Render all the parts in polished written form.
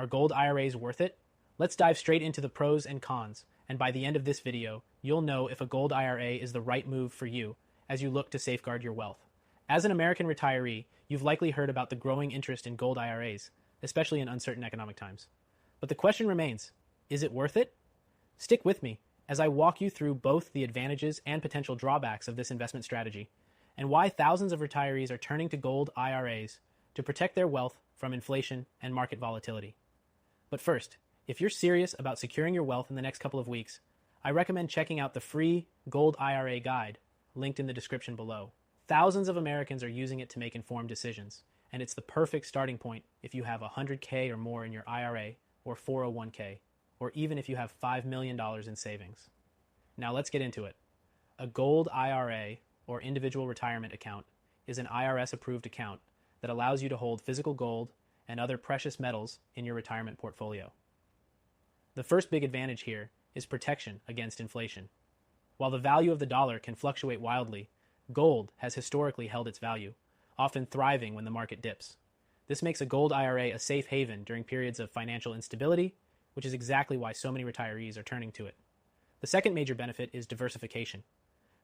Are gold IRAs worth it? Let's dive straight into the pros and cons, and by the end of this video, you'll know if a gold IRA is the right move for you as you look to safeguard your wealth. As an American retiree, you've likely heard about the growing interest in gold IRAs, especially in uncertain economic times. But the question remains, is it worth it? Stick with me as I walk you through both the advantages and potential drawbacks of this investment strategy, and why thousands of retirees are turning to gold IRAs to protect their wealth from inflation and market volatility. But first, if you're serious about securing your wealth in the next couple of weeks, I recommend checking out the free Gold IRA guide linked in the description below. Thousands of Americans are using it to make informed decisions, and it's the perfect starting point if you have $100K or more in your IRA or 401K, or even if you have $5 million in savings. Now let's get into it. A gold IRA, or individual retirement account, is an IRS-approved account that allows you to hold physical gold and other precious metals in your retirement portfolio. The first big advantage here is protection against inflation. While the value of the dollar can fluctuate wildly, gold has historically held its value, often thriving when the market dips. This makes a gold IRA a safe haven during periods of financial instability, which is exactly why so many retirees are turning to it. The second major benefit is diversification.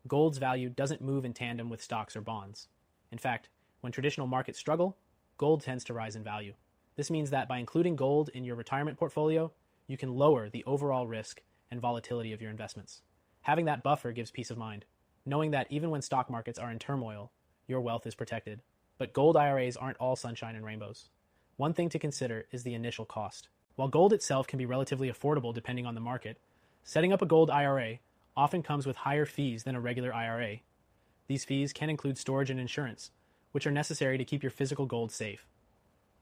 Gold's value doesn't move in tandem with stocks or bonds. In fact, when traditional markets struggle, gold tends to rise in value. This means that by including gold in your retirement portfolio, you can lower the overall risk and volatility of your investments. Having that buffer gives peace of mind, knowing that even when stock markets are in turmoil, your wealth is protected. But gold IRAs aren't all sunshine and rainbows. One thing to consider is the initial cost. While gold itself can be relatively affordable depending on the market, setting up a gold IRA often comes with higher fees than a regular IRA. These fees can include storage and insurance, which are necessary to keep your physical gold safe.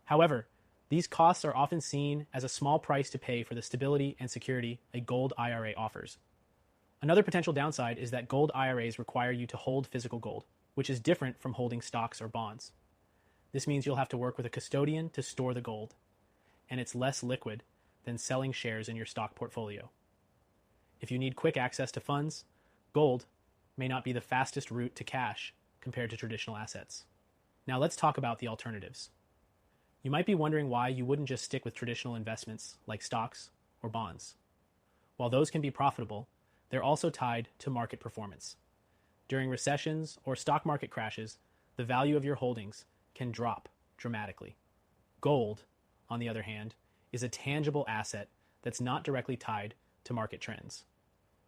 However, these costs are often seen as a small price to pay for the stability and security a gold IRA offers. Another potential downside is that gold IRAs require you to hold physical gold, which is different from holding stocks or bonds. This means you'll have to work with a custodian to store the gold, and it's less liquid than selling shares in your stock portfolio. If you need quick access to funds, gold may not be the fastest route to cash compared to traditional assets. Now let's talk about the alternatives. You might be wondering why you wouldn't just stick with traditional investments like stocks or bonds. While those can be profitable, they're also tied to market performance. During recessions or stock market crashes, the value of your holdings can drop dramatically. Gold, on the other hand, is a tangible asset that's not directly tied to market trends.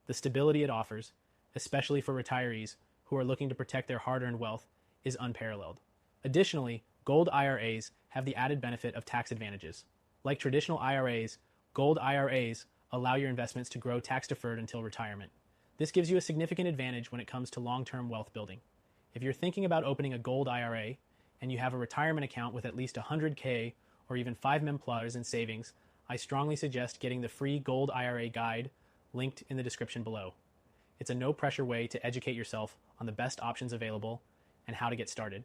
The stability it offers, especially for retirees who are looking to protect their hard-earned wealth, is unparalleled. Additionally, gold IRAs have the added benefit of tax advantages. Like traditional IRAs, gold IRAs allow your investments to grow tax-deferred until retirement. This gives you a significant advantage when it comes to long-term wealth building. If you're thinking about opening a gold IRA and you have a retirement account with at least $100K or even $5 million plus in savings, I strongly suggest getting the free Gold IRA guide linked in the description below. It's a no-pressure way to educate yourself on the best options available and how to get started.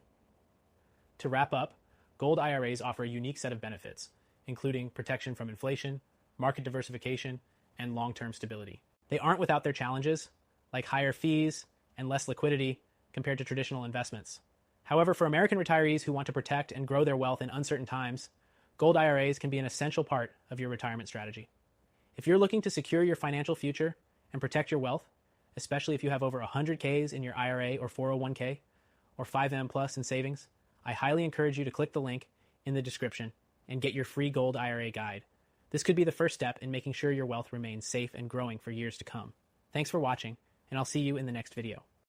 To wrap up, gold IRAs offer a unique set of benefits, including protection from inflation, market diversification, and long-term stability. They aren't without their challenges, like higher fees and less liquidity compared to traditional investments. However, for American retirees who want to protect and grow their wealth in uncertain times, gold IRAs can be an essential part of your retirement strategy. If you're looking to secure your financial future and protect your wealth, especially if you have over 100Ks in your IRA or 401K or 5M plus in savings, I highly encourage you to click the link in the description and get your free Gold IRA guide. This could be the first step in making sure your wealth remains safe and growing for years to come. Thanks for watching, and I'll see you in the next video.